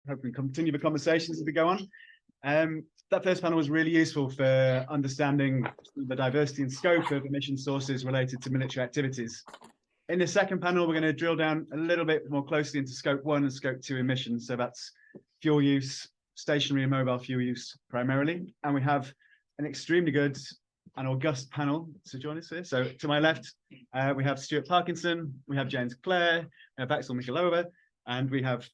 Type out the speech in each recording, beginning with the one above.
hopefully continue the conversations as we go on. That first panel was really useful for understanding the diversity and scope of emission sources related to military activities. In the second panel, we're going to drill down a little bit more closely into scope 1 and scope 2 emissions. So that's fuel use, stationary and mobile fuel use primarily. And we have an extremely good and august panel to join us here. So to my left, we have Stuart Parkinson, we have James Clare, we have Axel Michaelowa, and we have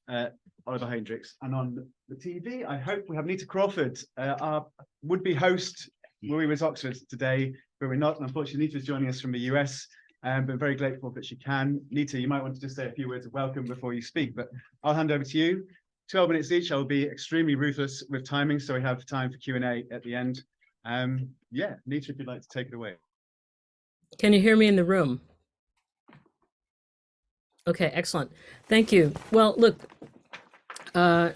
Oliver Heidrich. And on the TV, I hope we have Neta Crawford, our would-be host. We was Oxford today, but we're not. And unfortunately, Neta is joining us from the US, but very grateful that she can. Neta, you might want to just say a few words of welcome before you speak, but I'll hand over to you. 12 minutes each. I'll be extremely ruthless with timing, so we have time for Q&A at the end. Yeah, Neta, if you'd like to take it away. Can you hear me in the room? Okay, excellent. Thank you. Well, look,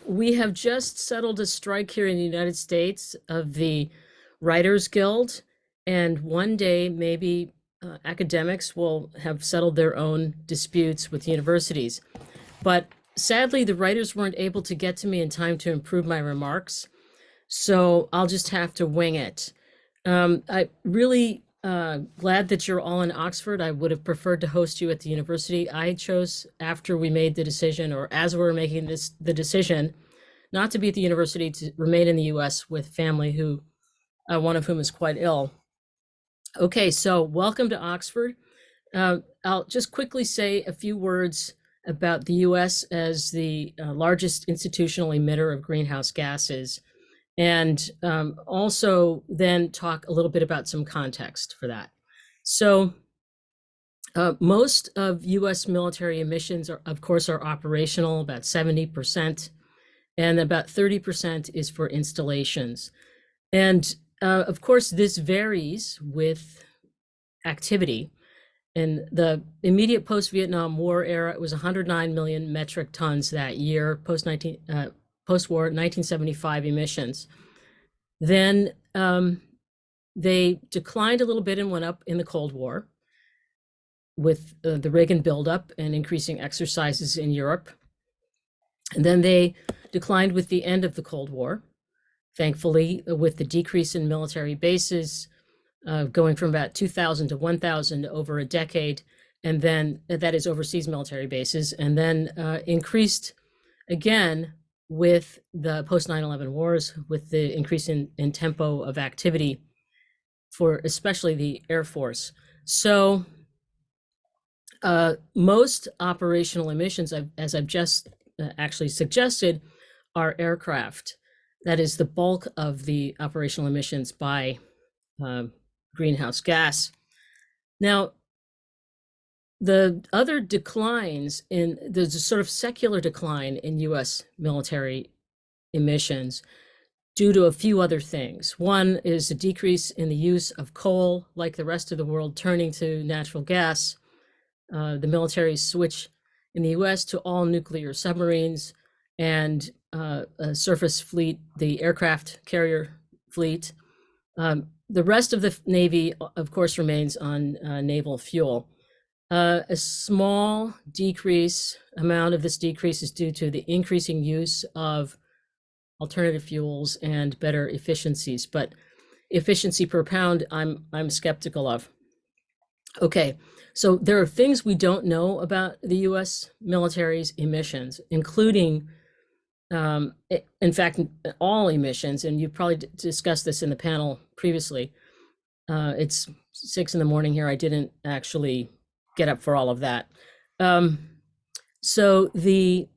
we have just settled a strike here in the United States of the Writers Guild, and one day maybe academics will have settled their own disputes with universities. But sadly, the writers weren't able to get to me in time to improve my remarks, so I'll just have to wing it. I really glad that you're all in Oxford. I would have preferred to host you at the university. I chose, after we made the decision, or as we were making the decision, not to be at the university, to remain in the US with family who, one of whom is quite ill. Okay, so welcome to Oxford. I'll just quickly say a few words about the US as the largest institutional emitter of greenhouse gases, and also then talk a little bit about some context for that. So most of US military emissions are, of course, are operational, about 70%, and about 30% is for installations. And of course, this varies with activity. In the immediate post-Vietnam War era, it was 109 million metric tons that year, post-war 1975 emissions. Then they declined a little bit and went up in the Cold War with the Reagan buildup and increasing exercises in Europe. And then they declined with the end of the Cold War, thankfully, with the decrease in military bases, going from about 2,000 to 1,000 over a decade, and then that is overseas military bases, and then increased again with the post 9/11 wars, with the increase in tempo of activity for especially the Air Force. So most operational emissions, as I've just actually suggested, are aircraft. That is the bulk of the operational emissions by greenhouse gas. Now, the other declines there's a sort of secular decline in US military emissions due to a few other things. One is a decrease in the use of coal, like the rest of the world turning to natural gas. The military switch in the US to all nuclear submarines and a surface fleet, the aircraft carrier fleet. The rest of the Navy, of course, remains on naval fuel. A small amount of this decrease is due to the increasing use of alternative fuels and better efficiencies, but efficiency per pound, I'm skeptical of. Okay, so there are things we don't know about the US military's emissions, including, in fact, all emissions, and you've probably discussed this in the panel previously. It's 6 in the morning here. I didn't actually get up for all of that. So the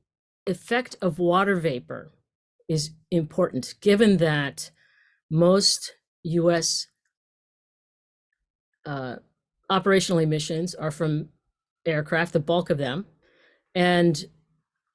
effect of water vapor is important, given that most US operational emissions are from aircraft, the bulk of them, and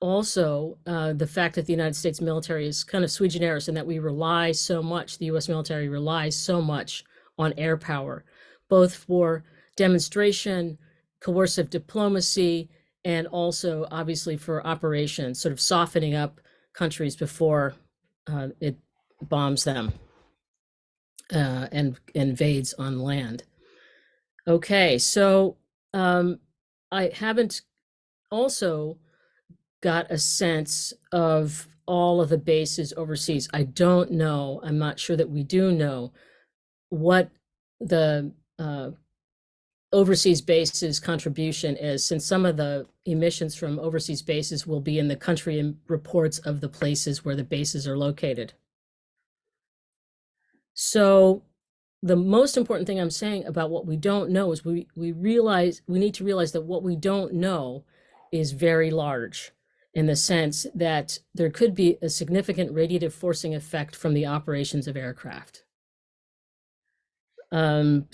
also the fact that the United States military is kind of sui generis in that we rely so much, the US military relies so much on air power, both for demonstration, coercive diplomacy, and also obviously for operations, sort of softening up countries before it bombs them and invades on land. Okay, so I haven't also got a sense of all of the bases overseas. I don't know, I'm not sure that we do know what the overseas bases contribution is, since some of the emissions from overseas bases will be in the country reports of the places where the bases are located. So the most important thing I'm saying about what we don't know is we need to realize that what we don't know is very large, in the sense that there could be a significant radiative forcing effect from the operations of aircraft.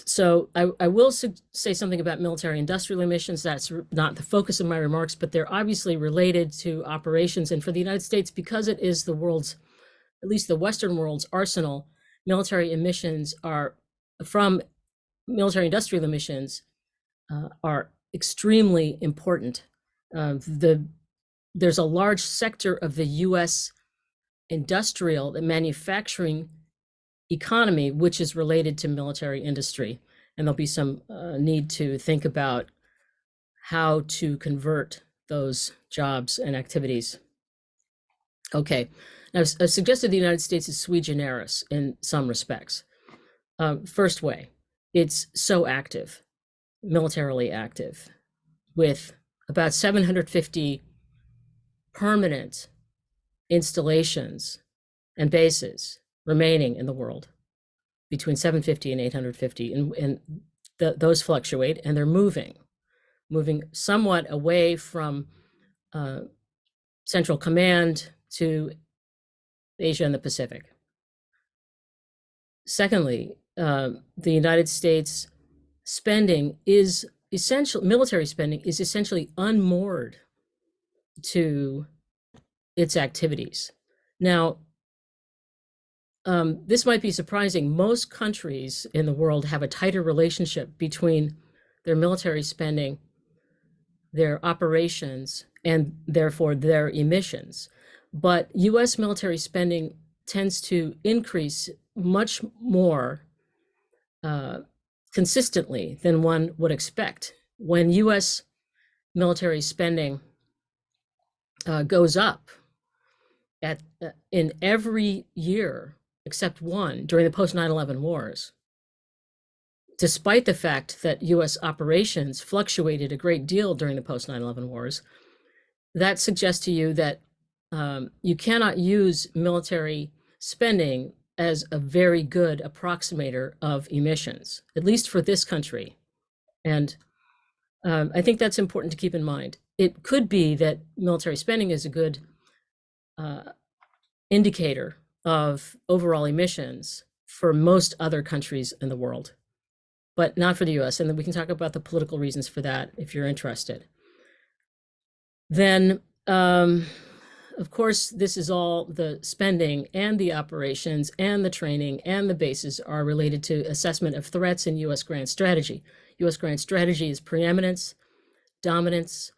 So I will say something about military industrial emissions. That's not the focus of my remarks, but they're obviously related to operations. And for the United States, because it is the world's, at least the Western world's arsenal, military emissions are from military industrial emissions are extremely important. There's a large sector of the US industrial, the manufacturing economy, which is related to military industry. And there'll be some need to think about how to convert those jobs and activities. Okay, now I've suggested the United States is sui generis in some respects. First way, it's so active, militarily active, with about 750 permanent installations and bases remaining in the world, between 750 and 850, and those fluctuate, and they're moving somewhat away from Central Command to Asia and the Pacific. Secondly, the United States spending is essential, military spending is essentially unmoored to its activities. Now, this might be surprising. Most countries in the world have a tighter relationship between their military spending, their operations, and therefore their emissions. But US military spending tends to increase much more consistently than one would expect. When US military spending goes up in every year except one during the post 9/11 wars, despite the fact that US operations fluctuated a great deal during the post 9/11 wars, that suggests to you that you cannot use military spending as a very good approximator of emissions, at least for this country. And I think that's important to keep in mind. It could be that military spending is a good indicator of overall emissions for most other countries in the world, but not for the US. And then we can talk about the political reasons for that if you're interested. Then, of course, this is all the spending and the operations and the training and the bases are related to assessment of threats in US grand strategy. US grand strategy is preeminence, dominance,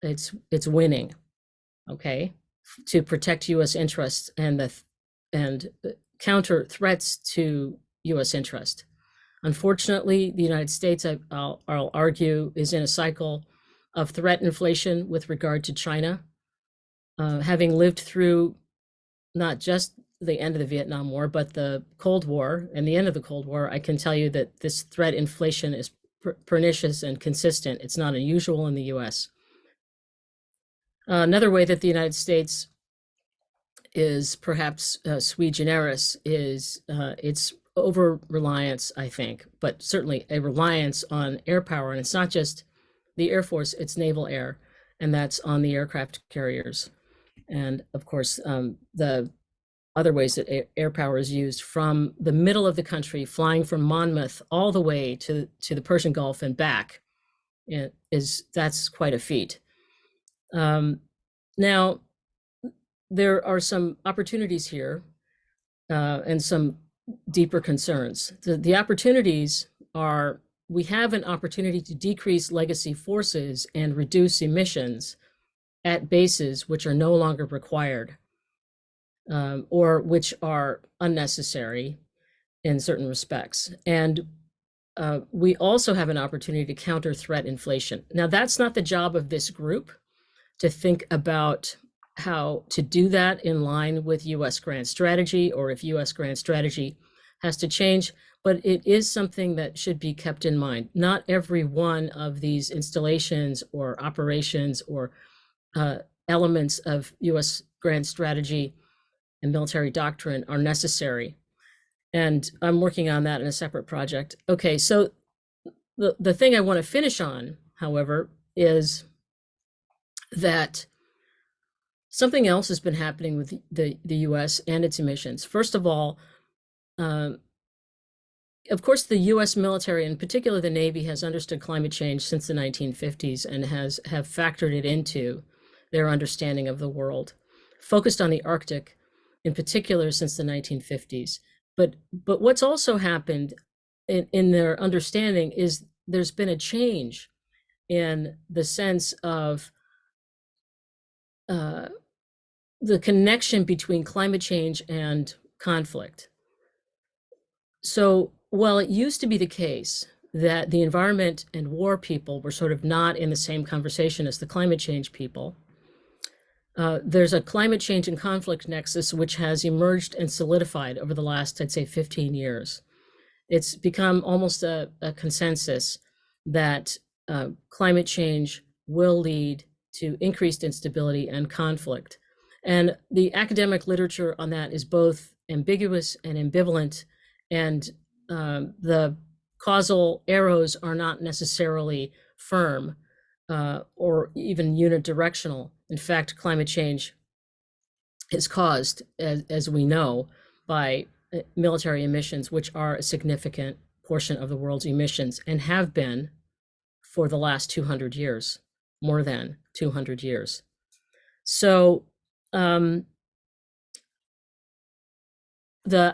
it's winning, okay, to protect US interests and counter threats to US interest. Unfortunately, the United States, I'll argue, is in a cycle of threat inflation with regard to China. Having lived through not just the end of the Vietnam War, but the Cold War and the end of the Cold War, I can tell you that this threat inflation is pernicious and consistent. It's not unusual in the US. Another way that the United States is perhaps sui generis is its over-reliance, I think, but certainly a reliance on air power. And it's not just the Air Force, it's naval air, and that's on the aircraft carriers. And of course, the other ways that air power is used from the middle of the country, flying from Monmouth all the way to the Persian Gulf and back, that's quite a feat. Now, there are some opportunities here and some deeper concerns. The opportunities are, we have an opportunity to decrease legacy forces and reduce emissions at bases which are no longer required or which are unnecessary in certain respects. And we also have an opportunity to counter threat inflation. Now, that's not the job of this group. to think about how to do that in line with US grant strategy, or if US grant strategy has to change, but it is something that should be kept in mind. Not every one of these installations or operations or elements of US grant strategy and military doctrine are necessary. And I'm working on that in a separate project. Okay, so the thing I want to finish on, however, is that something else has been happening with the US and its emissions. First of all, of course, the US military, in particular the Navy, has understood climate change since the 1950s and have factored it into their understanding of the world, focused on the Arctic in particular since the 1950s. But what's also happened in their understanding is there's been a change in the sense of the connection between climate change and conflict. So while it used to be the case that the environment and war people were sort of not in the same conversation as the climate change people, there's a climate change and conflict nexus which has emerged and solidified over the last, I'd say, 15 years. It's become almost a consensus that climate change will lead to increased instability and conflict. And the academic literature on that is both ambiguous and ambivalent, and the causal arrows are not necessarily firm or even unidirectional. In fact, climate change is caused, as we know, by military emissions, which are a significant portion of the world's emissions and have been for the last 200 years, more than 200 years. So the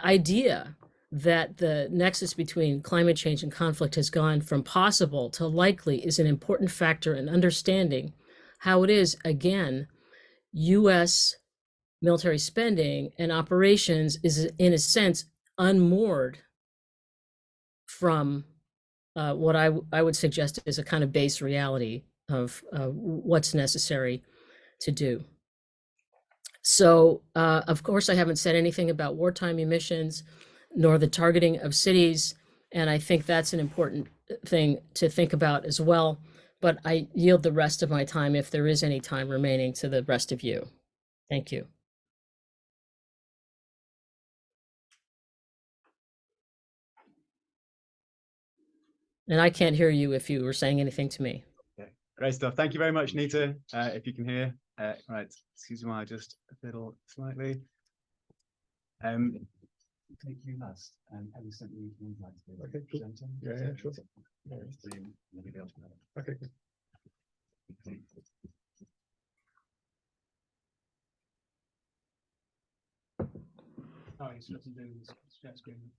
idea that the nexus between climate change and conflict has gone from possible to likely is an important factor in understanding how it is, again, US military spending and operations is, in a sense, unmoored from what I would suggest is a kind of base reality of what's necessary to do. So, of course, I haven't said anything about wartime emissions, nor the targeting of cities, and I think that's an important thing to think about as well. But I yield the rest of my time, if there is any time remaining, to the rest of you. Thank you. And I can't hear you if you were saying anything to me. Okay, great stuff. Thank you very much, Neta. If you can hear, right, excuse me, just a little slightly. Take you last, and have you sent me the invite to be presenting? Yeah, sure. Okay, good. Oh, he's supposed to do this share screen.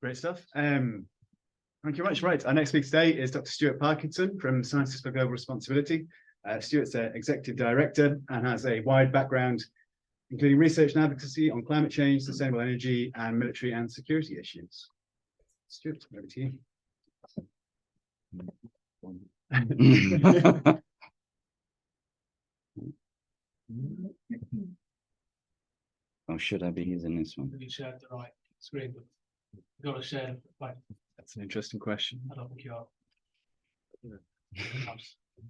Great stuff. Thank you very much. Right, our next speaker today is Dr. Stuart Parkinson from Scientists for Global Responsibility. Stuart's an executive director and has a wide background, including research and advocacy on climate change, sustainable energy, and military and security issues. Stuart, over to you. Or should I be using this one? Have you shared the right screen? You've got to share, like, That's an interesting question. I don't think you are.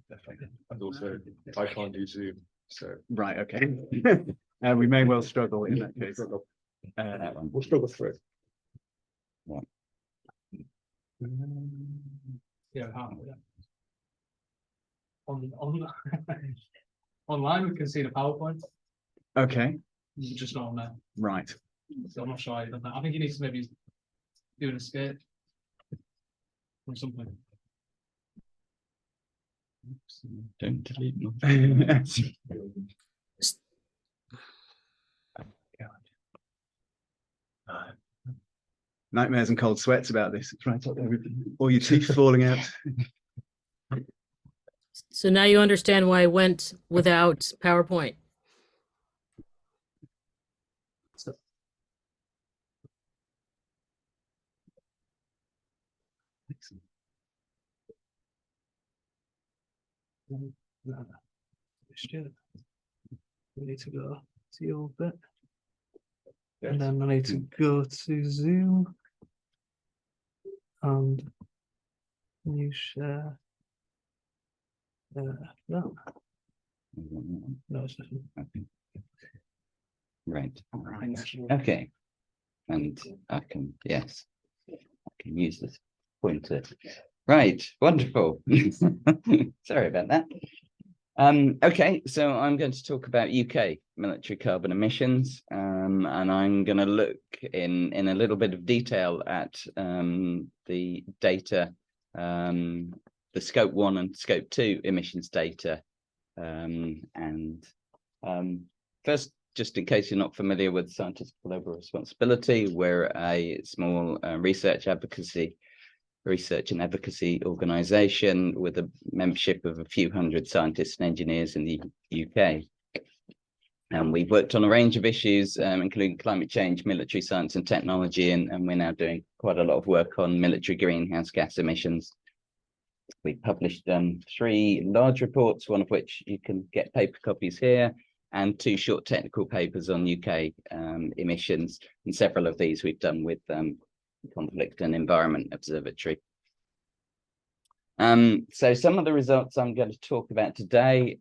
Definitely. And also, I can't do Zoom, so Right, okay. We may well struggle in that case. That one. we'll struggle through it. Yeah, online we can see the PowerPoint, Okay, just not on there. right. So I'm not sure I've done that. I think you need to maybe do an escape or something. Don't delete my Nightmares and cold sweats about this. It's right up there with all your teeth falling out. So now you understand why I went without PowerPoint. No. Stuart, we need to go to your bit. And then I need to go to Zoom. And new share. No, no, it's different. Okay. Right. Right. Okay. And I can, yes, I can use this pointer. Right, wonderful. Sorry about that. Okay, so I'm going to talk about UK military carbon emissions, and I'm going to look in a little bit of detail at the data, the scope 1 and scope 2 emissions data. First, just in case you're not familiar with Scientists for Global Responsibility, we're a small research and advocacy organisation with a membership of a few hundred scientists and engineers in the UK. And we've worked on a range of issues, including climate change, military science and technology, and we're now doing quite a lot of work on military greenhouse gas emissions. We published 3 large reports, one of which you can get paper copies here, and 2 short technical papers on UK emissions, and several of these we've done with Conflict and Environment Observatory. So some of the results I'm going to talk about today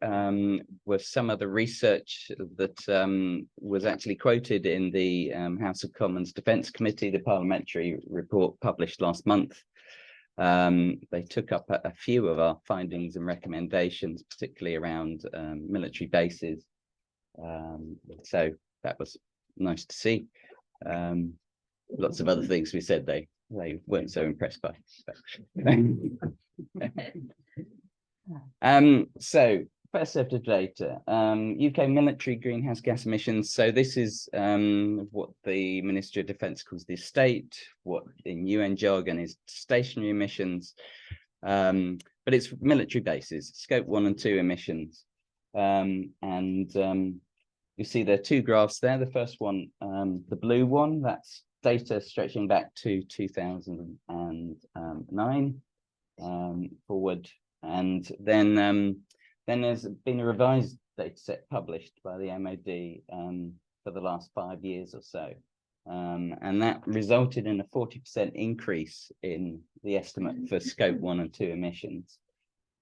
were some of the research that was actually quoted in the House of Commons Defence Committee, the parliamentary report published last month. They took up a few of our findings and recommendations, particularly around military bases. So that was nice to see. Lots of other things we said they weren't so impressed by. So first set of data, UK military greenhouse gas emissions. So this is what the Ministry of Defence calls the estate, what in UN jargon is stationary emissions, but it's military bases, scope 1 and 2 emissions. You see there are 2 graphs there. The first one, the blue one, that's data stretching back to 2009 forward, and then there's been a revised data set published by the MOD for the last 5 years or so, and that resulted in a 40% increase in the estimate for scope 1 and 2 emissions,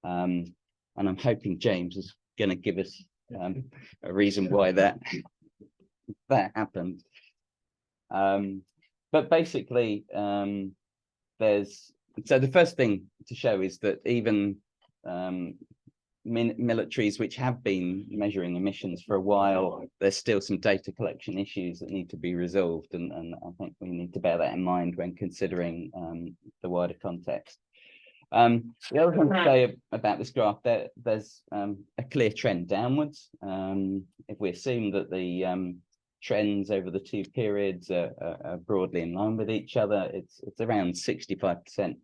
and I'm hoping James is going to give us a reason why that happened. But basically, so the first thing to show is that even militaries which have been measuring emissions for a while, there's still some data collection issues that need to be resolved, and I think we need to bear that in mind when considering the wider context. The other thing to say about this graph, there's a clear trend downwards. If we assume that the trends over the 2 periods are broadly in line with each other, it's around 65%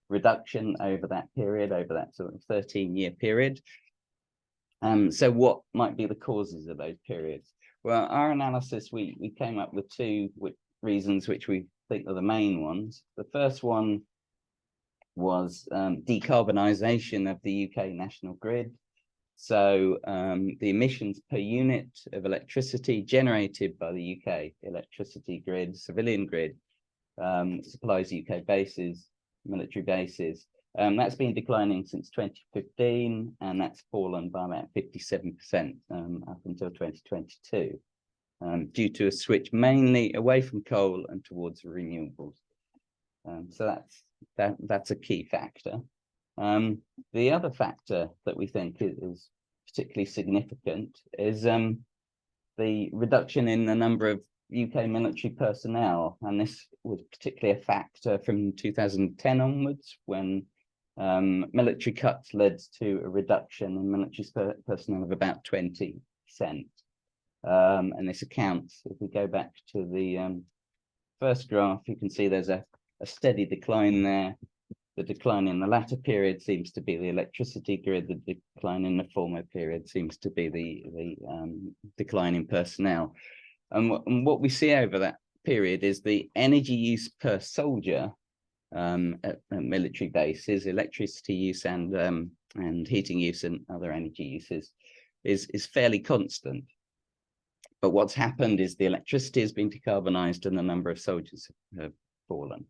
reduction over that period, over that sort of 13-year period. So what might be the causes of those periods? Well, our analysis, we came up with 2 reasons which we think are the main ones. The first one was decarbonisation of the UK national grid. So the emissions per unit of electricity generated by the UK electricity grid, civilian grid, supplies UK bases, military bases. That's been declining since 2015, and that's fallen by about 57% up until 2022, due to a switch mainly away from coal and towards renewables. So that's a key factor. The other factor that we think is particularly significant is the reduction in the number of UK military personnel, and this was particularly a factor from 2010 onwards, when military cuts led to a reduction in military personnel of about 20%. And this accounts, if we go back to the first graph, you can see there's a steady decline there. The decline in the latter period seems to be the electricity grid. The decline in the former period seems to be the decline in personnel. And what we see over that period is the energy use per soldier at military bases, electricity use and and heating use and other energy uses is fairly constant. But what's happened is the electricity has been decarbonised and the number of soldiers have fallen.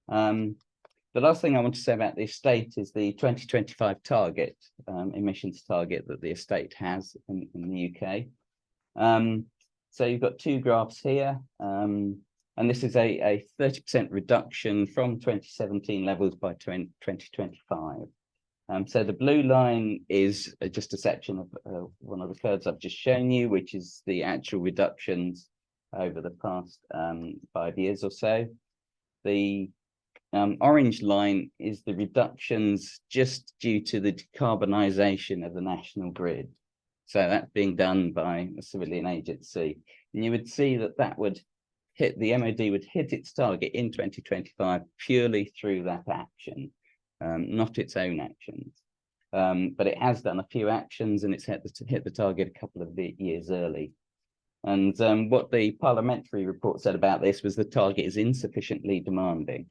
The last thing I want to say about the estate is the 2025 target, emissions target that the estate has in the UK. So you've got two graphs here, and this is a 30% reduction from 2017 levels by 2025. So the blue line is just a section of one of the curves I've just shown you, which is the actual reductions over the past 5 years or so. The orange line is the reductions just due to the decarbonisation of the national grid. So that's being done by a civilian agency. And you would see that that would hit, the MOD would hit its target in 2025 purely through that action, not its own actions. But it has done a few actions and it's hit the target a couple of years early. And what the parliamentary report said about this was the target is insufficiently demanding.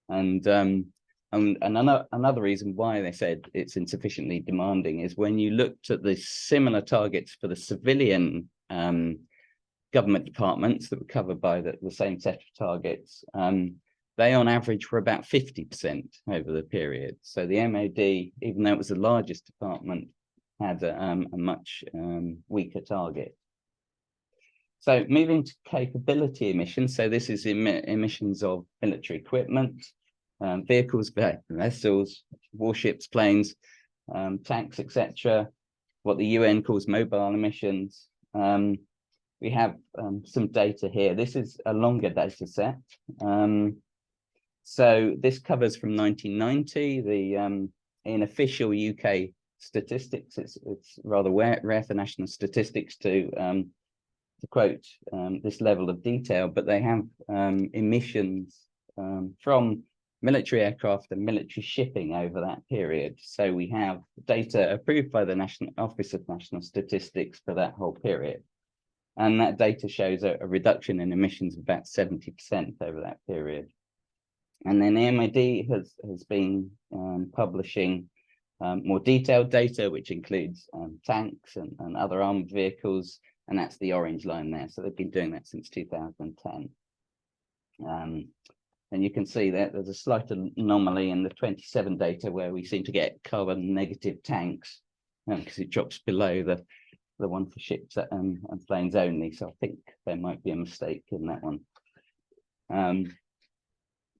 And another reason why they said it's insufficiently demanding is when you looked at the similar targets for the civilian government departments that were covered by the same set of targets, they on average were about 50% over the period. So the MOD, even though it was the largest department, had a much weaker target. So moving to capability emissions. So this is emissions of military equipment, vehicles, vessels, warships, planes, tanks, etc. What the UN calls mobile emissions. We have some data here. This is a longer data set. So this covers from 1990. In official UK statistics, it's rather rare for national statistics to quote this level of detail, but they have emissions from military aircraft and military shipping over that period. So we have data approved by the National Office of National Statistics for that whole period. And that data shows a reduction in emissions of about 70% over that period. And then the MOD has been publishing more detailed data, which includes tanks and other armed vehicles, and that's the orange line there. So they've been doing that since 2010. And you can see that there's a slight anomaly in the 27 data where we seem to get carbon negative tanks because it drops below the one for ships and planes only. So I think there might be a mistake in that one.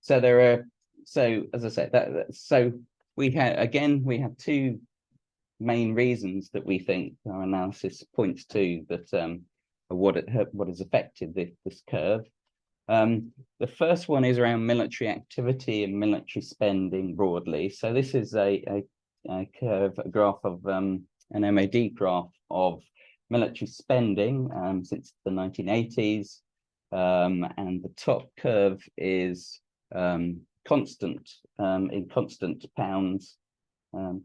So there are, so as I said, so we have two main reasons that we think our analysis points to that what has affected this curve. The first one is around military activity and military spending broadly. So this is a curve, a graph of an MOD graph of military spending since the 1980s, and the top curve is constant in constant pounds,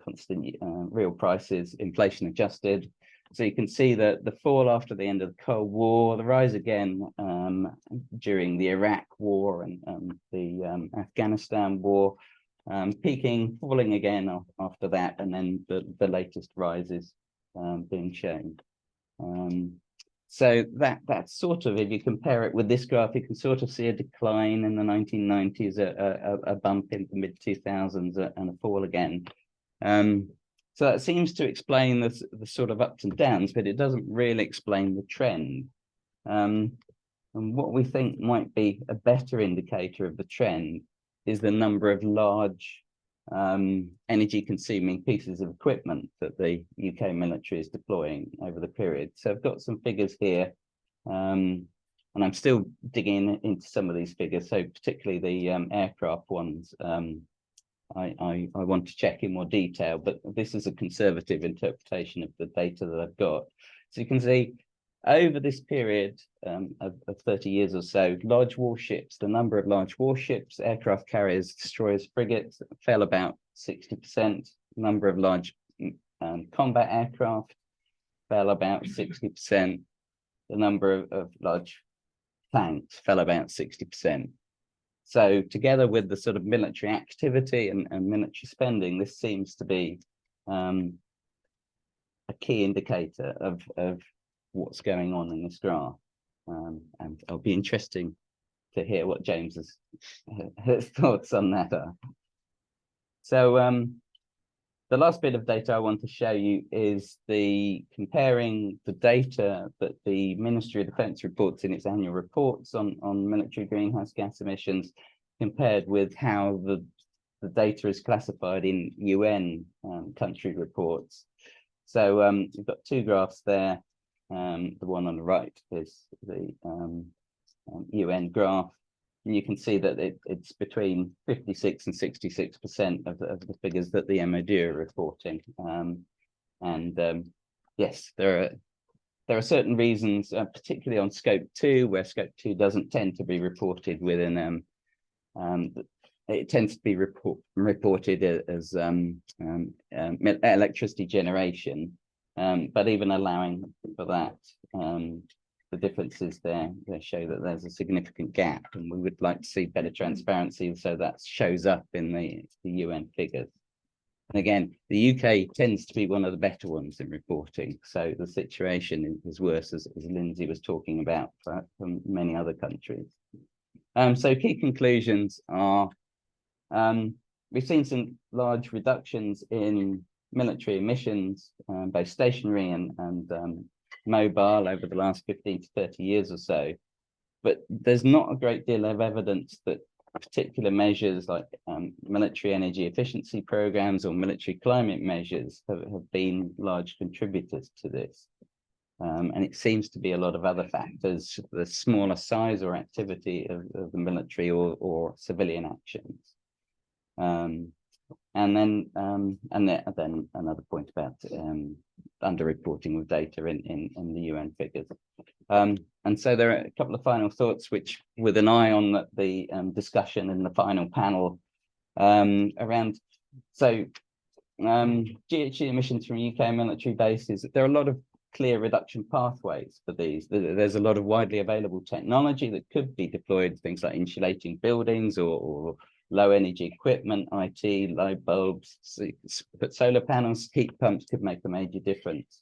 constant real prices, inflation adjusted. So you can see that the fall after the end of the Cold War, the rise again during the Iraq War and the Afghanistan War, peaking, falling again after that, and then the latest rises being shown. So that's sort of, if you compare it with this graph, you can sort of see a decline in the 1990s, a bump in the mid-2000s, and a fall again. So that seems to explain the sort of ups and downs, but it doesn't really explain the trend. And what we think might be a better indicator of the trend is the number of large energy consuming pieces of equipment that the UK military is deploying over the period. So I've got some figures here, and I'm still digging into some of these figures. So particularly the aircraft ones, I want to check in more detail, but this is a conservative interpretation of the data that I've got. So you can see over this period of 30 years or so, large warships, the number of large warships, aircraft carriers, destroyers, frigates fell about 60%. Number of large combat aircraft fell about 60%. The number of large tanks fell about 60%. So together with the sort of military activity and military spending, this seems to be a key indicator of what's going on in this graph. And it'll be interesting to hear what James's his thoughts on that are. So the last bit of data I want to show you is comparing the data that the Ministry of Defence reports in its annual reports on military greenhouse gas emissions, compared with how the data is classified in UN country reports. So we've got two graphs there. The one on the right is the UN graph. And you can see that it's between 56 and 66% of the figures that the MOD are reporting. Yes, there are certain reasons, particularly on scope 2, where scope 2 doesn't tend to be reported within. It tends to be reported as electricity generation, but even allowing for that, the differences there, they show that there's a significant gap, and we would like to see better transparency so that shows up in the UN figures. And again, the UK tends to be one of the better ones in reporting, so the situation is worse, as Lindsay was talking about, from many other countries. So key conclusions are, we've seen some large reductions in military emissions, both stationary and mobile, over the last 15 to 30 years or so, but there's not a great deal of evidence that particular measures like military energy efficiency programs or military climate measures have been large contributors to this. And it seems to be a lot of other factors, the smaller size or activity of the military or civilian actions. And then another point about underreporting of data in the UN figures. And so there are a couple of final thoughts, which, with an eye on the discussion in the final panel around. So GHG emissions from UK military bases, there are a lot of clear reduction pathways for these. There's a lot of widely available technology that could be deployed, things like insulating buildings or low energy equipment, IT, light bulbs, but solar panels, heat pumps could make a major difference.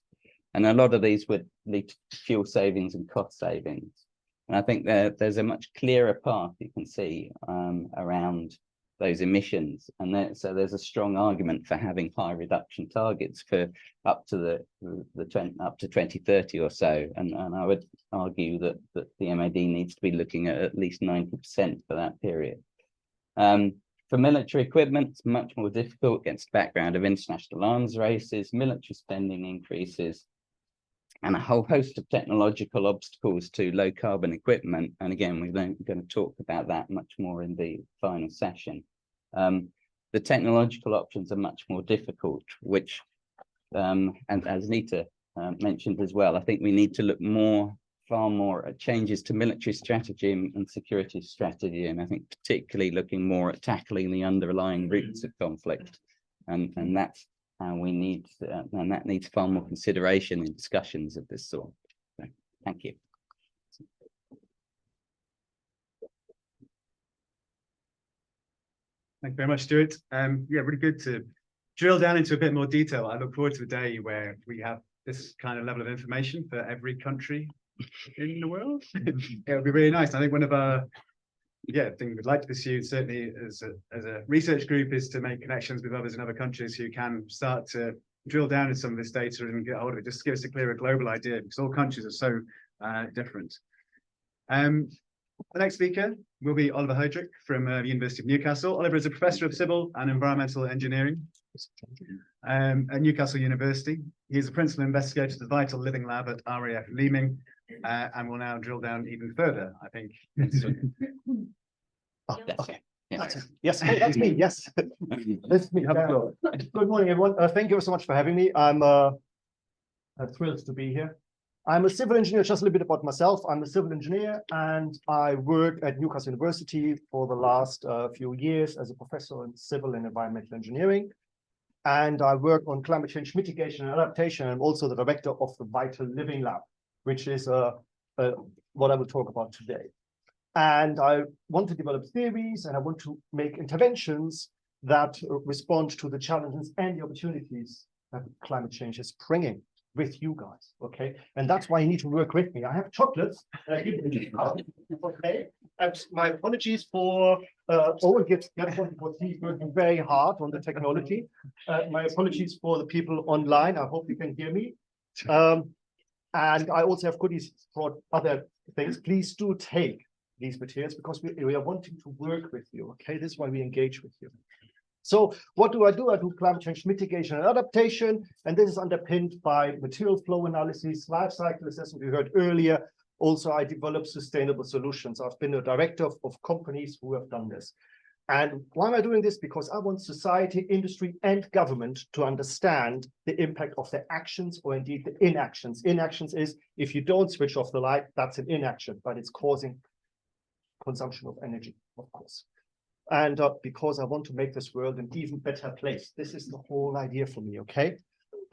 And a lot of these would lead to fuel savings and cost savings. And I think there's a much clearer path you can see around those emissions. And so there's a strong argument for having high reduction targets for up to up to 2030 or so. And I would argue that the MOD needs to be looking at least 90% for that period. For military equipment, it's much more difficult against the background of international arms races, military spending increases, and a whole host of technological obstacles to low carbon equipment. And again, we're going to talk about that much more in the final session. The technological options are much more difficult, which, and as Neta mentioned as well, I think we need to look far more at changes to military strategy and security strategy, and I think particularly looking more at tackling the underlying roots of conflict, and that's how we need, and that needs far more consideration in discussions of this sort. So, thank you. Thank you very much, Stuart. Yeah, really good to drill down into a bit more detail. I look forward to the day where we have this kind of level of information for every country in the world. It would be really nice. I think one of our thing we'd like to pursue, certainly as a research group, is to make connections with others in other countries who can start to drill down into some of this data and get hold of it, just to give us a clearer global idea, because all countries are so different. The next speaker will be Oliver Heidrich from the University of Newcastle. Oliver is a professor of civil and environmental engineering at Newcastle University. He's a principal investigator of the Vital Living Lab at RAF Leeming, and will now drill down even further, I think. Okay. Yeah. Yes, that's me. Yes, that's me. Good morning, everyone. Thank you so much for having me. I'm thrilled to be here. I'm a civil engineer. Just a little bit about myself. I'm a civil engineer, and I work at Newcastle University for the last few years as a professor in civil and environmental engineering. And I work on climate change mitigation and adaptation. I'm also the director of the Vital Living Lab, which is what I will talk about today. And I want to develop theories, and I want to make interventions that respond to the challenges and the opportunities that climate change is bringing with you guys, okay? And that's why you need to work with me. I have chocolates. Okay, and my apologies for Owen gets he's working very hard on the technology. My apologies for the people online. I hope you can hear me. And I also have goodies for other things. Please do take these materials because we are wanting to work with you, okay? This is why we engage with you. So what do? I do climate change mitigation and adaptation, and this is underpinned by material flow analysis, life cycle assessment we heard earlier. Also, I develop sustainable solutions. I've been a director of companies who have done this. And why am I doing this? Because I want society, industry, and government to understand the impact of their actions or indeed the inactions. Inactions is if you don't switch off the light, that's an inaction, but it's causing consumption of energy, of course. And because I want to make this world an even better place. This is the whole idea for me, okay?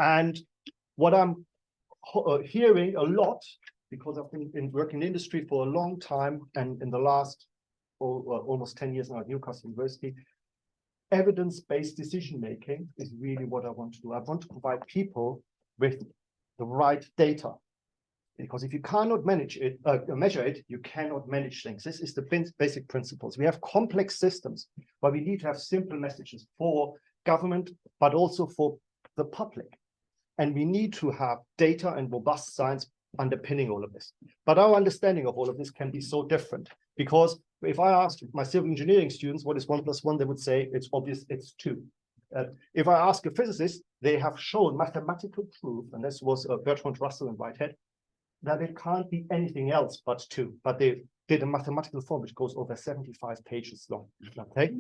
And what I'm hearing a lot, because I've been working in industry for a long time, and in the last almost 10 years now at Newcastle University, evidence-based decision-making is really what I want to do. I want to provide people with the right data. Because if you cannot manage it, measure it, you cannot manage things. This is the basic principles. We have complex systems, but we need to have simple messages for government, but also for the public. And we need to have data and robust science underpinning all of this. But our understanding of all of this can be so different, because if I asked my civil engineering students what is 1 + 1, they would say it's obvious, it's 2. If I ask a physicist, they have shown mathematical proof, and this was Bertrand Russell and Whitehead, that it can't be anything else but 2. But they did a mathematical form which goes over 75 pages long. Okay,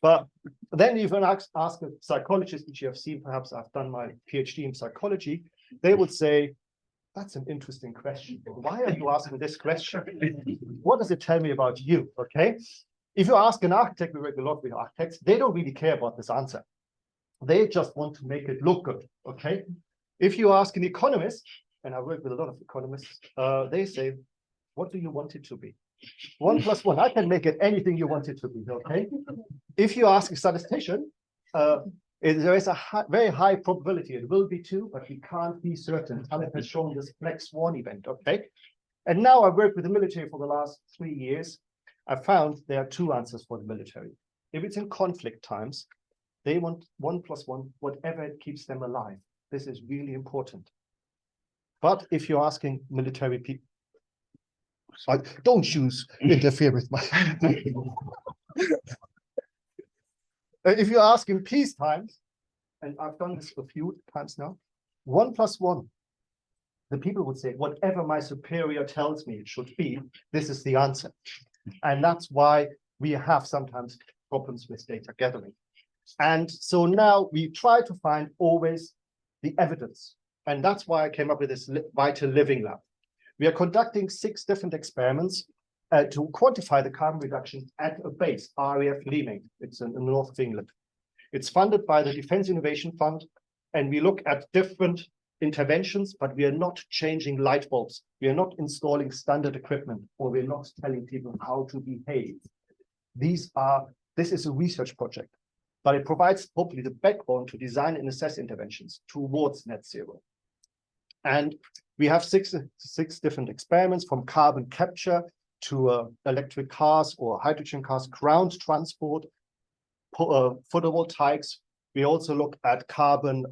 but then you can ask a psychologist, which you have seen, perhaps I've done my PhD in psychology, they would say, that's an interesting question. Why are you asking this question? What does it tell me about you? Okay, if you ask an architect, we work a lot with architects, they don't really care about this answer. They just want to make it look good. Okay, if you ask an economist, and I work with a lot of economists, they say, what do you want it to be? 1 + 1, I can make it anything you want it to be, okay? If you ask a statistician, there is a very high probability it will be 2, but we can't be certain. Taleb has shown this black swan event, okay? And now I work with the military for the last 3 years. I found there are 2 answers for the military. If it's in conflict times, they want 1 + 1, whatever keeps them alive. This is really important. But if you're asking military people, don't interfere with my. If you're asking peace times, and I've done this a few times now, 1 + 1, the people would say, whatever my superior tells me it should be, this is the answer. And that's why we have sometimes problems with data gathering. And so now we try to find always the evidence. And that's why I came up with this Vital Living Lab. We are conducting 6 different experiments to quantify the carbon reduction at a base, RAF Leeming. It's in the north of England. It's funded by the Defence Innovation Fund, and we look at different interventions, but we are not changing light bulbs. We are not installing standard equipment, or we're not telling people how to behave. This is a research project, but it provides hopefully the backbone to design and assess interventions towards net zero. And we have six different experiments, from carbon capture to electric cars or hydrogen cars, ground transport, photovoltaics. We also look at carbon,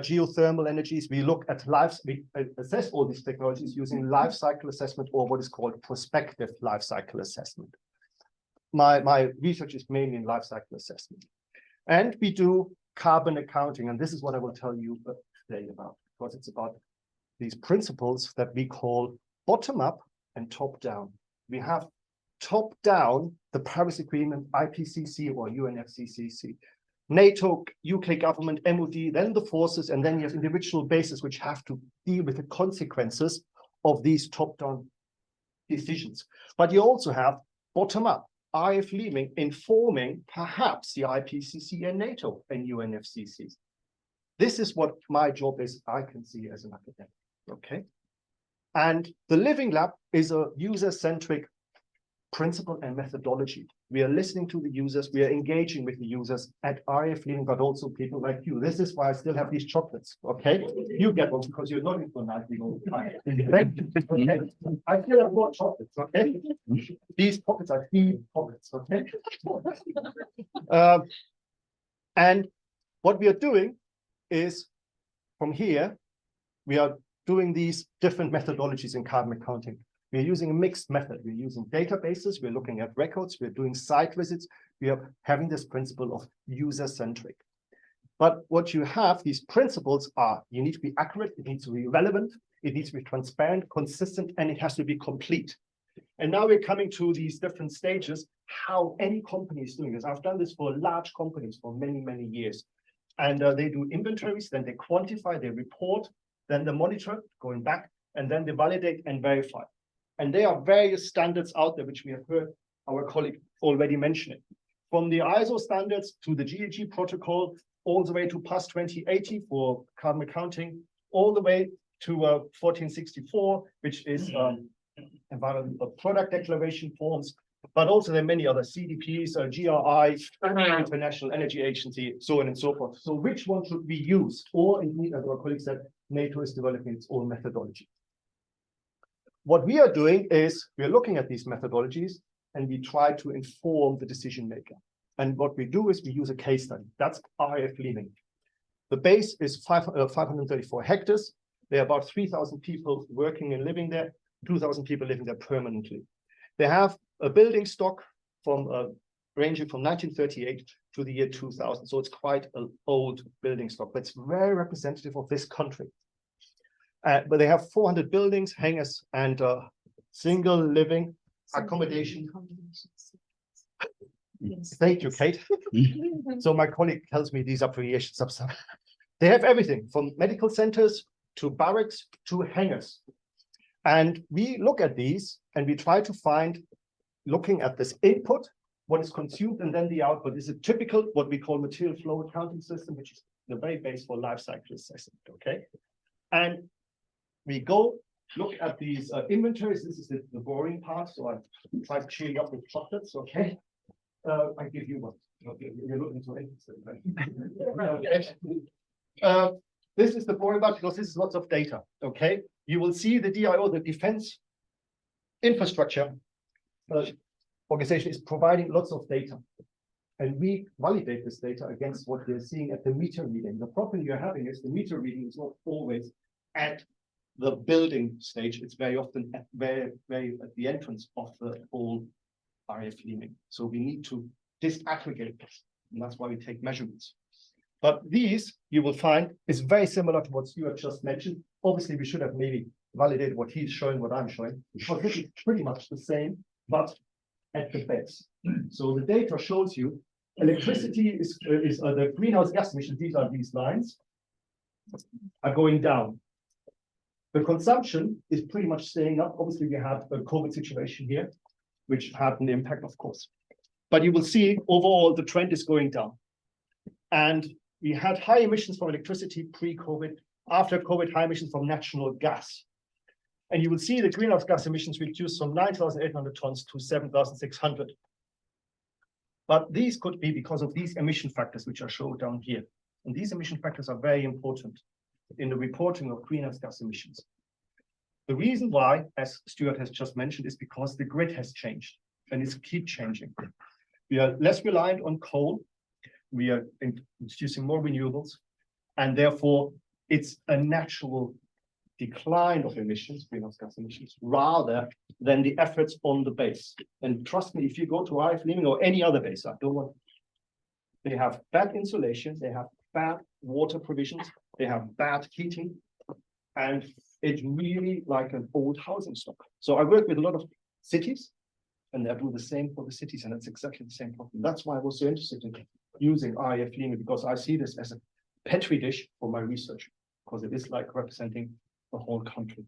geothermal energies. We look at we assess all these technologies using life cycle assessment, or what is called prospective life cycle assessment. My research is mainly in life cycle assessment. And we do carbon accounting. And this is what I will tell you today about, because it's about these principles that we call bottom up and top down. We have top down the Paris Agreement, IPCC or UNFCCC, NATO, UK government, MOD, then the forces, and then you have individual bases which have to deal with the consequences of these top down decisions. But you also have bottom up, RAF Leeming informing perhaps the IPCC and NATO and UNFCCC. This is what my job is, I can see as an academic. Okay, and the Living Lab is a user-centric principle and methodology. We are listening to the users, we are engaging with the users at RF Learning, but also people like you. This is why I still have these chocolates, okay? You get one because you're not for nightly all the time. Okay? I still have more chocolates, okay? These pockets are deep pockets, okay? And what we are doing is, from here, we are doing these different methodologies in carbon accounting. We're using a mixed method. We're using databases, we're looking at records, we're doing site visits, we are having this principle of user-centric. But what you have, these principles are, you need to be accurate, it needs to be relevant, it needs to be transparent, consistent, and it has to be complete. And now we're coming to these different stages, how any company is doing this. I've done this for large companies for many, many years. And they do inventories, then they quantify, they report, then they monitor, going back, and then they validate and verify. And there are various standards out there, which we have heard our colleague already mentioning. From the ISO standards to the GAG protocol, all the way to PAS 2080 for carbon accounting, all the way to 1464, which is environmental product declaration forms, but also there are many other CDPs, GRI, International Energy Agency, so on and so forth. So which one should we use? Or indeed, as our colleague said, NATO is developing its own methodology. What we are doing is we're looking at these methodologies and we try to inform the decision maker. And what we do is we use a case study. That's RF Learning. The base is 534 hectares. There are about 3,000 people working and living there, 2,000 people living there permanently. They have a building stock from ranging from 1938 to the year 2000. So it's quite an old building stock, but it's very representative of this country. But they have 400 buildings, hangars, and single living accommodation. Thank you, Kate. So my colleague tells me these abbreviations of stuff. They have everything from medical centers to barracks to hangars. And we look at these and we try to find, looking at this input, what is consumed, and then the output. This is a typical, what we call material flow accounting system, which is the very base for life cycle assessment, okay? And we go look at these inventories. This is the boring part, so I try to cheer you up with chocolates, okay? I give you one. Okay, you're looking so interested, right? This is the boring part because this is lots of data, okay? You will see the DIO, the defense infrastructure organization, is providing lots of data. And we validate this data against what we're seeing at the meter reading. The problem you're having is the meter reading is not always at the building stage. It's very often at very at the entrance of the whole RF Learning. So we need to disaggregate this, and that's why we take measurements. But these, you will find, is very similar to what Stuart just mentioned. Obviously, we should have maybe validated what he's showing, what I'm showing, because this is pretty much the same, but at the base. So the data shows you electricity is the greenhouse gas emissions. These are these lines are going down. The consumption is pretty much staying up. Obviously, we have a COVID situation here, which had an impact, of course. But you will see overall the trend is going down. And we had high emissions from electricity pre-COVID, after COVID, high emissions from natural gas. And you will see the greenhouse gas emissions reduced from 9,800 tons to 7,600. But these could be because of these emission factors, which are shown down here. And these emission factors are very important in the reporting of greenhouse gas emissions. The reason why, as Stuart has just mentioned, is because the grid has changed and it's keep changing. We are less reliant on coal. We are introducing more renewables, and therefore it's a natural decline of emissions, greenhouse gas emissions, rather than the efforts on the base. And trust me, if you go to RF Learning or any other base, I don't want, they have bad insulation, they have bad water provisions, they have bad heating, and it's really like an old housing stock. So I work with a lot of cities, and they do the same for the cities, and it's exactly the same problem. That's why I was so interested in using RF Learning, because I see this as a petri dish for my research, because it is like representing the whole country.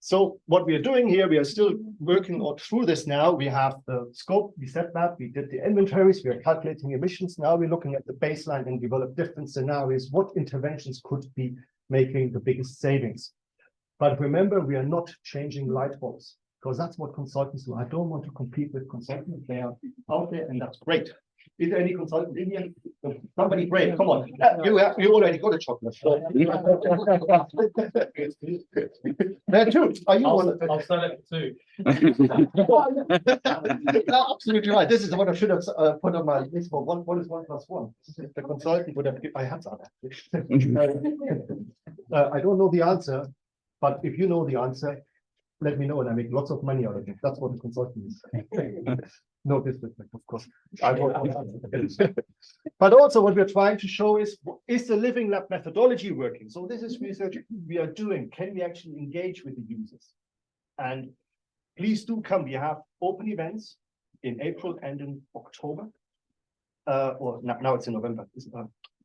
So what we are doing here, we are still working through this now. We have the scope, we set that, we did the inventories, we are calculating emissions. Now we're looking at the baseline and develop different scenarios. What interventions could be making the biggest savings? But remember, we are not changing light bulbs. because that's what consultants do. I don't want to compete with consultants. They are out there, and that's great. Is there any consultant in here? Somebody brave, come on. You already got a chocolate. There too. Are you one? I'll sell it too. No, absolutely right. This is what I should have put on my list for. What is 1 + 1? The consultant would have. I have that. I don't know the answer, but if you know the answer, let me know, and I make lots of money out of it. That's what a consultant is. No disrespect, of course. But also what we're trying to show is the living lab methodology working? So this is research we are doing. Can we actually engage with the users? And please do come. We have open events in April and in October. Or now it's in November. It's,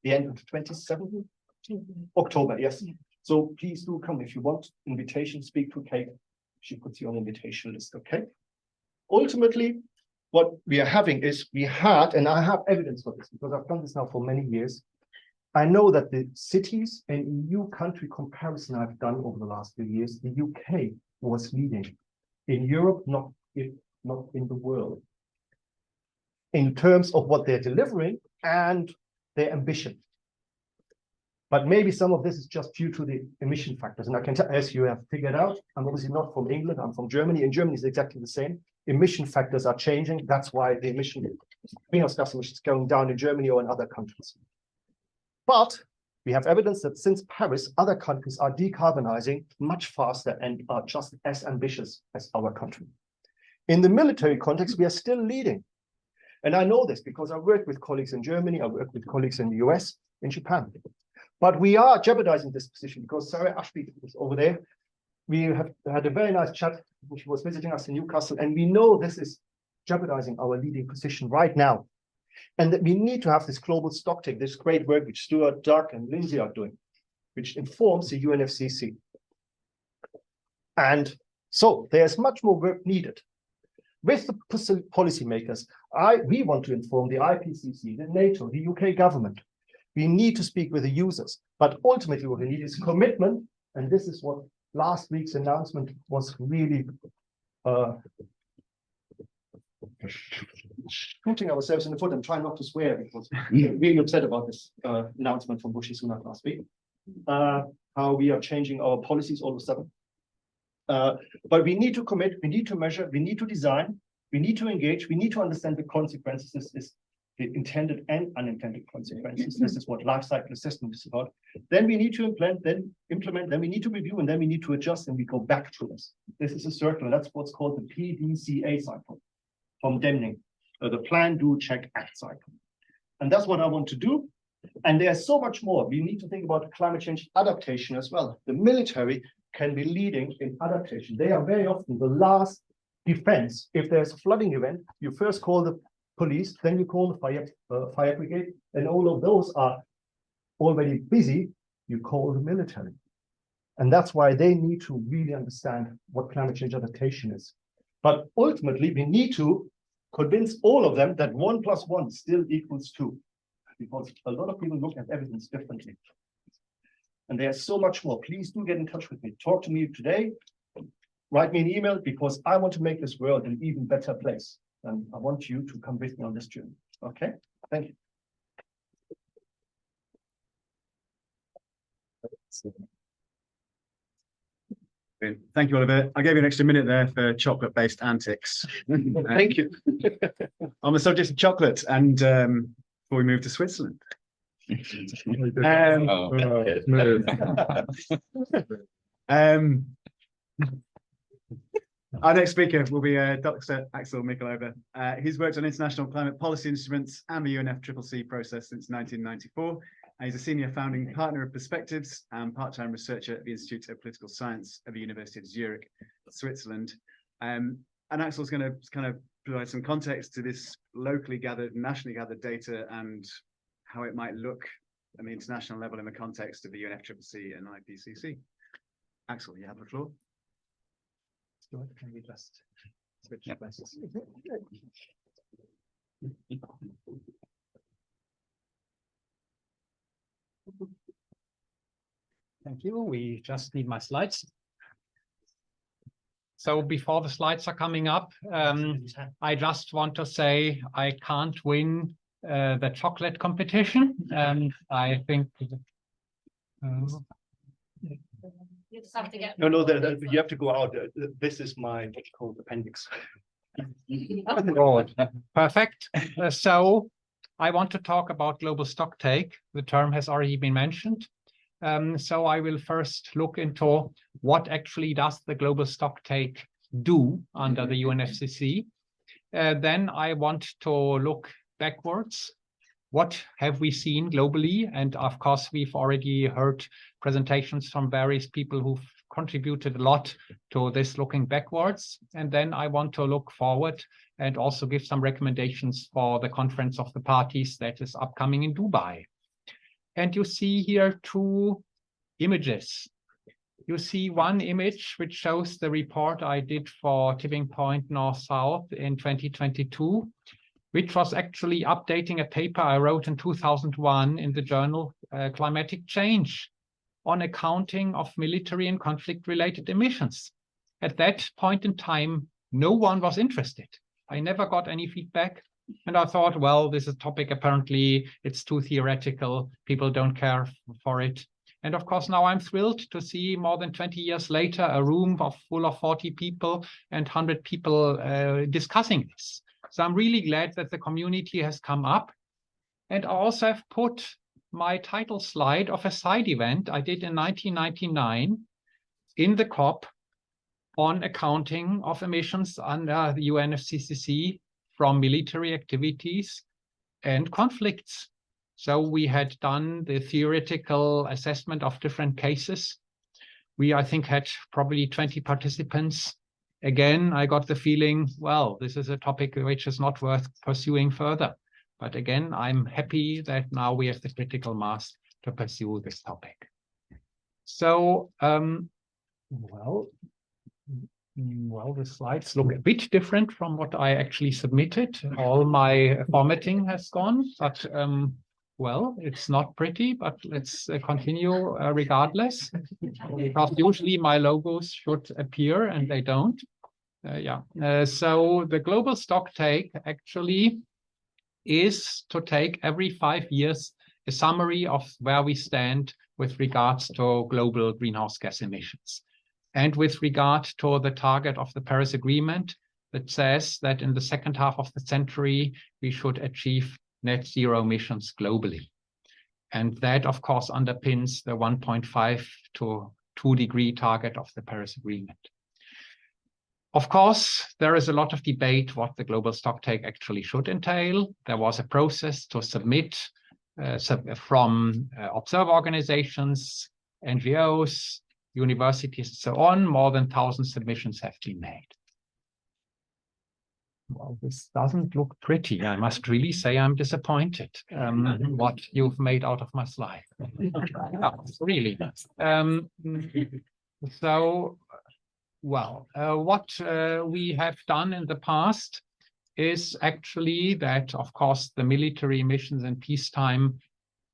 the end of 27th October, yes. So please do come. If you want invitation, speak to Kate. She puts you on invitation list, okay? Ultimately, what we are having is we had, and I have evidence for this because I've done this now for many years. I know that the cities and EU country comparison I've done over the last few years, the UK was leading in Europe, not in the world, in terms of what they're delivering and their ambition. But maybe some of this is just due to the emission factors. And I can tell, as you have figured out, I'm obviously not from England, I'm from Germany. In Germany, it's exactly the same. Emission factors are changing. That's why the greenhouse gas emissions is going down in Germany or in other countries. But we have evidence that since Paris, other countries are decarbonizing much faster and are just as ambitious as our country. In the military context, we are still leading. And I know this because I work with colleagues in Germany, I work with colleagues in the US, in Japan. But we are jeopardizing this position because Sarah Ashby is over there. We have had a very nice chat when she was visiting us in Newcastle, and we know this is jeopardizing our leading position right now. And that we need to have this global stocktake, this great work which Stuart, Doug, and Lindsay are doing, which informs the UNFCCC. And so there's much more work needed. With the policymakers, we want to inform the IPCC, the NATO, the UK government. We need to speak with the users, but ultimately what we need is commitment, and this is what last week's announcement was really shooting ourselves in the foot. I'm trying not to swear because we're really upset about this announcement from Rishi Sunak last week, how we are changing our policies all of a sudden. But we need to commit, we need to measure, we need to design, we need to engage, we need to understand the consequences. This is the intended and unintended consequences. This is what life cycle assessment is about. Then we need to implement, then we need to review, and then we need to adjust, and we go back to this. This is a circle, and that's what's called the PDCA cycle from Demning, the plan, do, check, act cycle. And that's what I want to do. And there's so much more. We need to think about climate change adaptation as well. The military can be leading in adaptation. They are very often the last defense. If there's a flooding event, you first call the police, then you call the fire brigade, and all of those are already busy. You call the military. And that's why they need to really understand what climate change adaptation is. But ultimately, we need to convince all of them that 1 + 1 still equals 2. Because a lot of people look at evidence differently. And there's so much more. Please do get in touch with me. Talk to me today. Write me an email because I want to make this world an even better place. And I want you to come with me on this journey. Okay? Thank you. Thank you, Oliver. I gave you an extra minute there for chocolate-based antics. Thank you. On the subject of chocolate, and before we move to Switzerland. Our next speaker will be Dr. Axel Michaelowa. He's worked on international climate policy instruments and the UNFCCC process since 1994. And he's a senior founding partner of Perspectives and part-time researcher at the Institute of Political Science at the University of Zurich, Switzerland. And Axel's going to kind of provide some context to this locally gathered, nationally gathered data and how it might look at the international level in the context of the UNFCCC and IPCC. Axel, you have the floor. Stuart, can we just switch places? Thank you. We just need my slides. So before the slides are coming up, I just want to say I can't win the chocolate competition. And I think You just have to get. No, you have to go out. This is my what's called appendix. Good. Perfect. So I want to talk about global stocktake. The term has already been mentioned. So I will first look into what actually does the global stocktake do under the UNFCCC. Then I want to look backwards. What have we seen globally? And of course, we've already heard presentations from various people who've contributed a lot to this looking backwards. And then I want to look forward and also give some recommendations for the Conference of the Parties that is upcoming in Dubai. And you see here two images. You see one image which shows the report I did for Tipping Point North-South in 2022, which was actually updating a paper I wrote in 2001 in the journal Climatic Change on accounting of military and conflict-related emissions. At that point in time, no one was interested. I never got any feedback. And I thought, well, this is a topic, apparently it's too theoretical. People don't care for it. And of course, now I'm thrilled to see more than 20 years later, a room full of 40 people and 100 people discussing this. So I'm really glad that the community has come up. And I also have put my title slide of a side event I did in 1999 in the COP on accounting of emissions under the UNFCCC from military activities and conflicts. So we had done the theoretical assessment of different cases. We, I think, had probably 20 participants. Again, I got the feeling, well, this is a topic which is not worth pursuing further. But again, I'm happy that now we have the critical mass to pursue this topic. So, well, the slides look a bit different from what I actually submitted. All my formatting has gone, but well, it's not pretty, but let's continue regardless, because usually my logos should appear and they don't. So the global stocktake actually is to take every 5 years a summary of where we stand with regards to global greenhouse gas emissions. And with regard to the target of the Paris Agreement that says that in the second half of the century, we should achieve net zero emissions globally. And that, of course, underpins the 1.5 to 2 degree target of the Paris Agreement. Of course, there is a lot of debate what the global stocktake actually should entail. There was a process to submit from observer organizations, NGOs, universities, and so on. More than 1,000 submissions have been made. Well, this doesn't look pretty. I must really say I'm disappointed what you've made out of my slide. Really. What we have done in the past is actually that, of course, the military emissions in peacetime,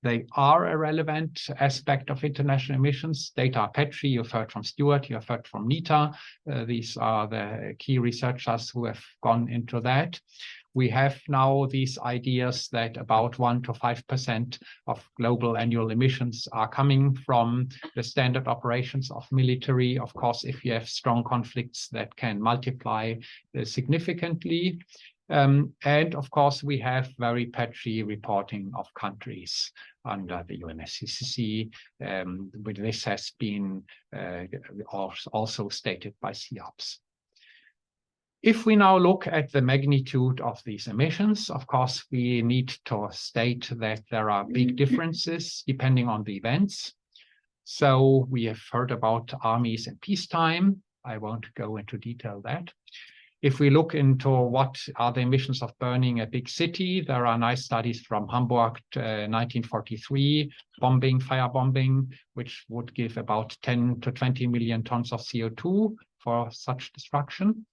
they are a relevant aspect of international emissions. Data are patchy. You've heard from Stuart, you've heard from Neta. These are the key researchers who have gone into that. We have now these ideas that about 1 to 5% of global annual emissions are coming from the standard operations of military. Of course, if you have strong conflicts, that can multiply significantly. And of course, we have very patchy reporting of countries under the UNFCCC, but this has been also stated by CEOPS. If we now look at the magnitude of these emissions, of course, we need to state that there are big differences depending on the events. So we have heard about armies in peacetime. I won't go into detail that. If we look into what are the emissions of burning a big city, there are nice studies from Hamburg 1943, firebombing, which would give about 10 to 20 million tons of CO2 for such destruction.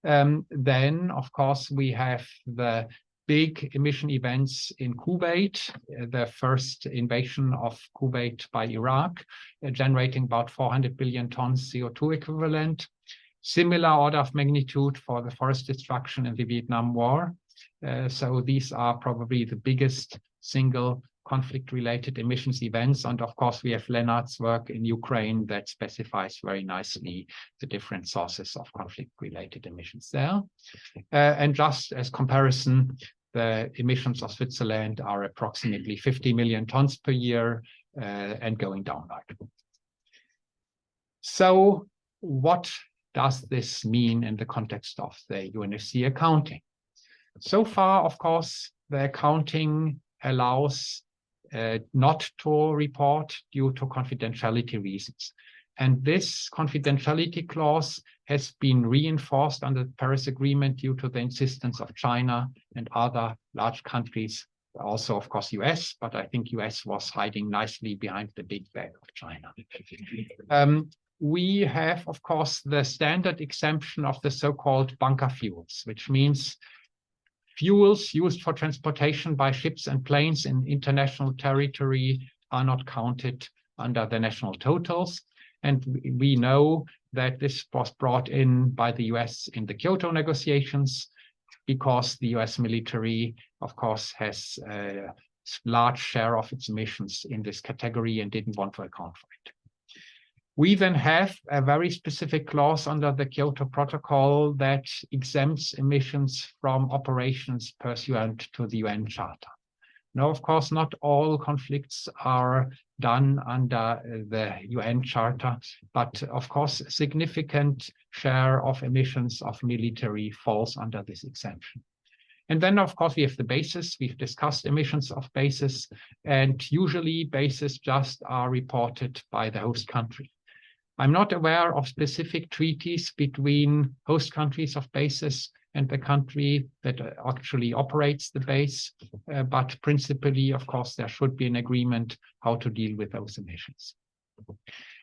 Then, of course, we have the big emission events in Kuwait, the first invasion of Kuwait by Iraq, generating about 400 billion tons CO2 equivalent. Similar order of magnitude for the forest destruction in the Vietnam War. So these are probably the biggest single conflict-related emissions events. And of course, we have Lennart's work in Ukraine that specifies very nicely the different sources of conflict-related emissions there. And just as comparison, the emissions of Switzerland are approximately 50 million tons per year and going downward. So what does this mean in the context of the UNFC accounting? So far, of course, the accounting allows not to report due to confidentiality reasons. And this confidentiality clause has been reinforced under the Paris Agreement due to the insistence of China and other large countries, also, of course, US, but I think US was hiding nicely behind the big bag of China. We have, of course, the standard exemption of the so-called bunker fuels, which means fuels used for transportation by ships and planes in international territory are not counted under the national totals. And we know that this was brought in by the US in the Kyoto negotiations because the US military, of course, has a large share of its emissions in this category and didn't want to account for it. We then have a very specific clause under the Kyoto Protocol that exempts emissions from operations pursuant to the UN Charter. Now, of course, not all conflicts are done under the UN Charter, but of course, a significant share of emissions of military falls under this exemption. And then, of course, we have the bases. We've discussed emissions of bases, and usually bases just are reported by the host country. I'm not aware of specific treaties between host countries of bases and the country that actually operates the base, but principally, of course, there should be an agreement how to deal with those emissions.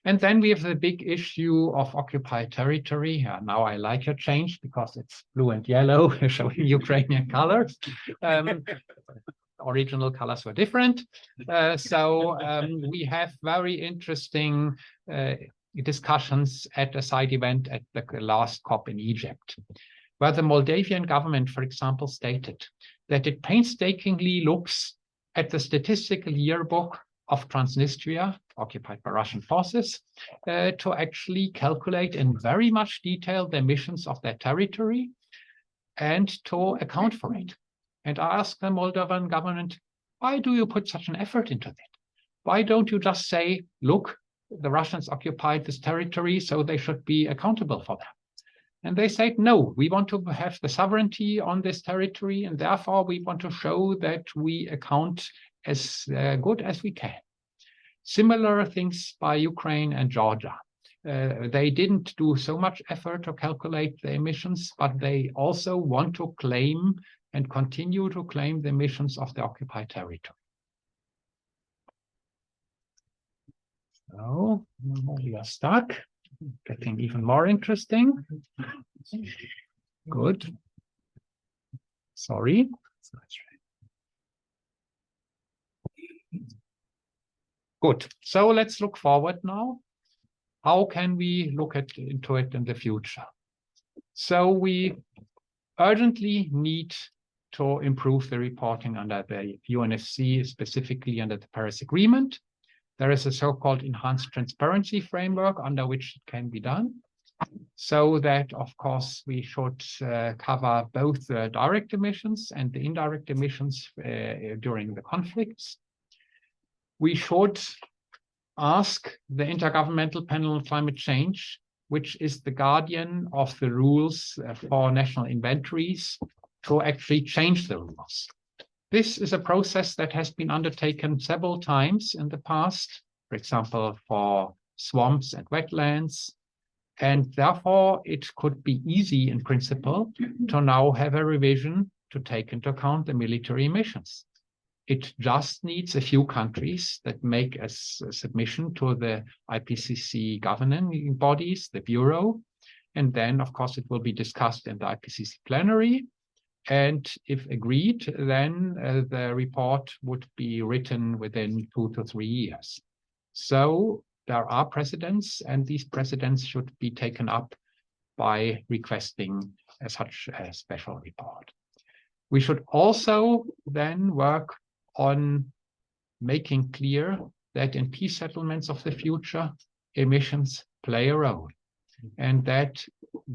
And then we have the big issue of occupied territory. Now I like your change because it's blue and yellow, showing Ukrainian colors. Original colors were different. We have very interesting discussions at a side event at the last COP in Egypt, where the Moldavian government, for example, stated that it painstakingly looks at the statistical yearbook of Transnistria, occupied by Russian forces, to actually calculate in very much detail the emissions of their territory and to account for it. And I asked the Moldovan government, why do you put such an effort into that? Why don't you just say, look, the Russians occupied this territory, so they should be accountable for that? And they said, no, we want to have the sovereignty on this territory, and therefore we want to show that we account as good as we can. Similar things by Ukraine and Georgia. They didn't do so much effort to calculate the emissions, but they also want to claim and continue to claim the emissions of the occupied territory. So we are stuck, getting even more interesting. Good. Sorry. Good. So let's look forward now. How can we look into it in the future? So we urgently need to improve the reporting under the UNFC, specifically under the Paris Agreement. There is a so-called enhanced transparency framework under which it can be done. So that, of course, we should cover both the direct emissions and the indirect emissions during the conflicts. We should ask the Intergovernmental Panel on Climate Change, which is the guardian of the rules for national inventories, to actually change the rules. This is a process that has been undertaken several times in the past, for example, for swamps and wetlands. And therefore, it could be easy in principle to now have a revision to take into account the military emissions. It just needs a few countries that make a submission to the IPCC governing bodies, the Bureau. And then, of course, it will be discussed in the IPCC plenary. And if agreed, then the report would be written within 2 to 3 years. So there are precedents, and these precedents should be taken up by requesting such a special report. We should also then work on making clear that in peace settlements of the future, emissions play a role, and that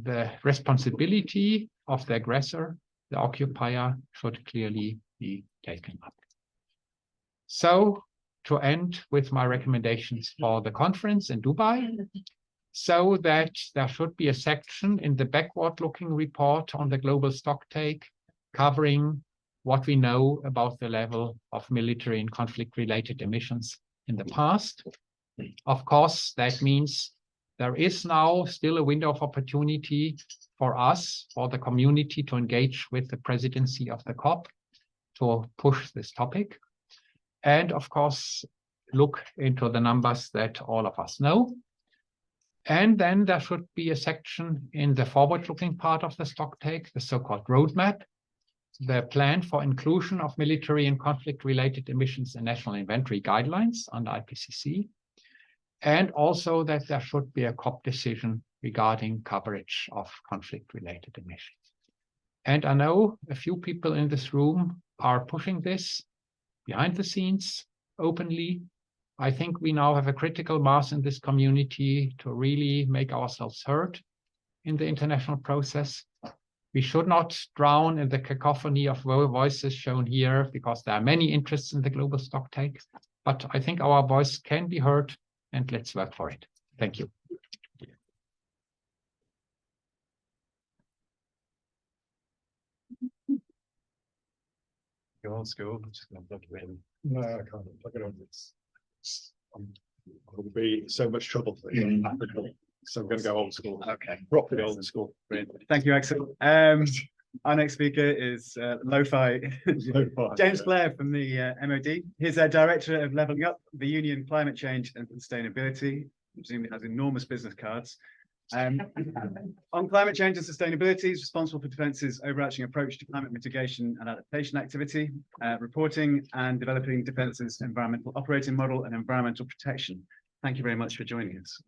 the responsibility of the aggressor, the occupier, should clearly be taken up. So, to end with my recommendations for the conference in Dubai, so that there should be a section in the backward-looking report on the global stocktake covering what we know about the level of military and conflict-related emissions in the past. Of course, that means there is now still a window of opportunity for us, for the community, to engage with the presidency of the COP to push this topic. And of course, look into the numbers that all of us know. And then there should be a section in the forward-looking part of the stocktake, the so-called roadmap, the plan for inclusion of military and conflict-related emissions in national inventory guidelines under IPCC, and also that there should be a COP decision regarding coverage of conflict-related emissions. And I know a few people in this room are pushing this behind the scenes, openly. I think we now have a critical mass in this community to really make ourselves heard in the international process. We should not drown in the cacophony of voices shown here, because there are many interests in the global stocktake, but I think our voice can be heard, and let's work for it. Thank you. Go on, school. I'm just going to plug it in. No, I can't plug it on. It'll be so much trouble. So I'm going to go old school. Okay. Properly old school. Brilliant. Thank you, Axel. Our next speaker is Lo-Fi James Clare from the MOD. He's a director of Levelling Up, the Union Climate Change and Sustainability. Presumably has enormous business cards. On climate change and sustainability, he's responsible for Defence's overarching approach to climate mitigation and adaptation activity, reporting and developing Defence's environmental operating model and environmental protection. Thank you very much for joining us.